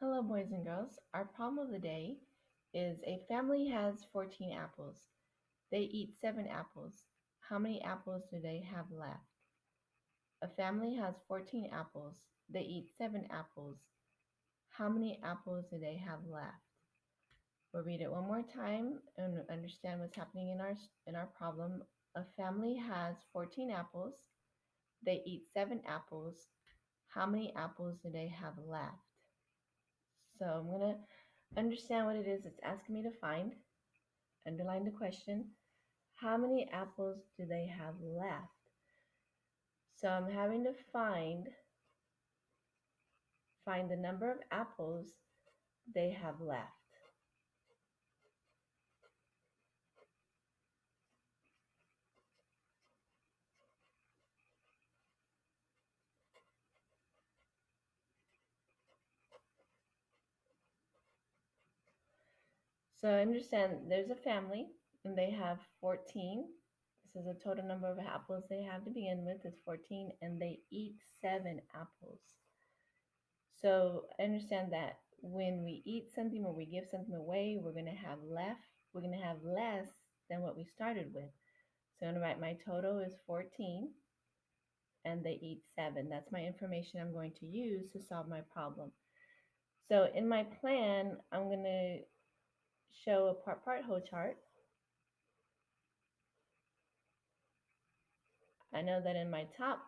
Hello, boys and girls. Our problem of the day is a family has 14 apples. They eat 7 apples. How many apples do they have left? A family has 14 apples. They eat 7 apples. How many apples do they have left? We'll read it one more time and understand what's happening in our problem. A family has 14 apples. They eat 7 apples. How many apples do they have left? So I'm going to understand what it is it's asking me to find. Underline the question. How many apples do they have left? So I'm having to find the number of apples they have left. So I understand there's a family and they have 14. This is the total number of apples they have to begin with is 14, and they eat 7 apples. So I understand that when we eat something or we give something away, we're going to have less than what we started with. So I'm going to write my total is 14 and they eat 7. That's my information I'm going to use to solve my problem. So in my plan, I'm going to show a part whole chart. I know that in my top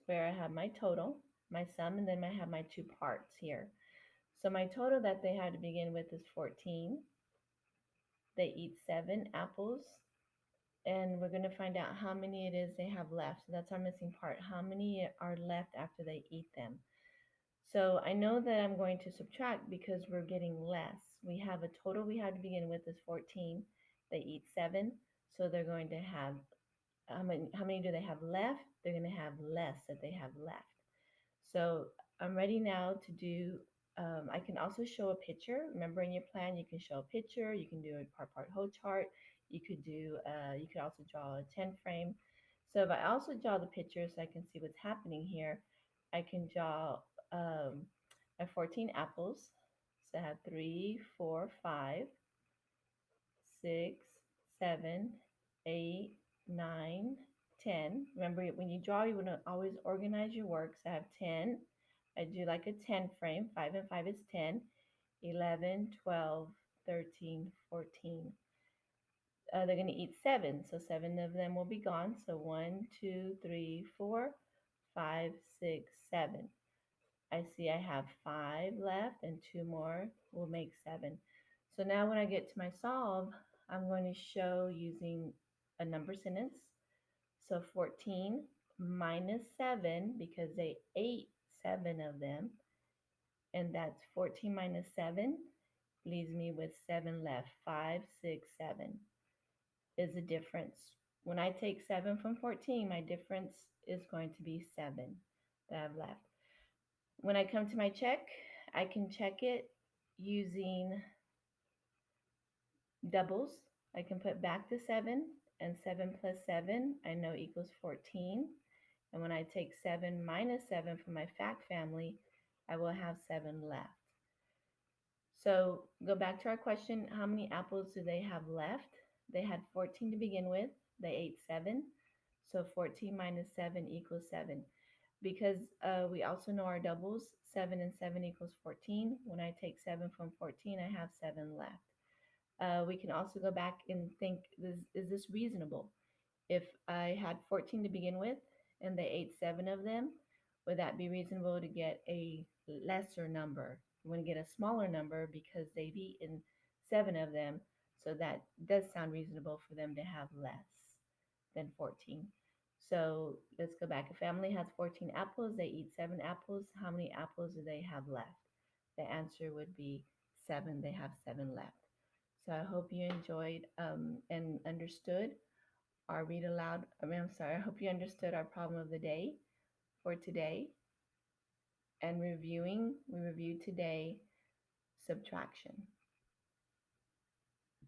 square, I have my total, my sum, and then I have my 2 parts here. So my total that they had to begin with is 14. They eat 7 apples, and we're going to find out how many it is they have left. So that's our missing part. How many are left after they eat them? So I know that I'm going to subtract because we're getting less. We have a total we had to begin with is 14. They eat 7, so they're going to have, how many do they have left? They're going to have less that they have left. So I'm ready now to do, I can also show a picture. Remember in your plan, you can show a picture, you can do a part whole chart, you could also draw a 10 frame. So if I also draw the picture so I can see what's happening here, I can draw I have 14 apples. So I have 3, 4, 5, 6, 7, 8, 9, 10. Remember, when you draw, you want to always organize your work. So I have 10. I do like a 10 frame. 5 and 5 is 10. 11, 12, 13, 14. They're going to eat 7. So 7 of them will be gone. So 1, 2, 3, 4, 5, 6, 7. I see I have 5 left and 2 more will make 7. So now when I get to my solve, I'm going to show using a number sentence. So 14 minus 7, because they ate 7 of them, and that's 14 minus 7 leaves me with 7 left. 5, 6, 7 is the difference. When I take 7 from 14, my difference is going to be 7 that I've left. When I come to my check, I can check it using doubles. I can put back the 7, and 7 plus 7 I know equals 14. And when I take 7 minus 7 from my fact family, I will have 7 left. So go back to our question, how many apples do they have left? They had 14 to begin with. They ate 7. So 14 minus 7 equals 7. Because we also know our doubles, 7 and 7 equals 14. When I take 7 from 14, I have 7 left. We can also go back and think, is this reasonable? If I had 14 to begin with and they ate 7 of them, would that be reasonable to get a lesser number? You want to get a smaller number because they've eaten 7 of them, so that does sound reasonable for them to have less than 14. So let's go back. A family has 14 apples. They eat 7 apples. How many apples do they have left? The answer would be 7. They have 7 left. So I hope you enjoyed and understood our read aloud. I hope you understood our problem of the day for today. And we reviewed today subtraction.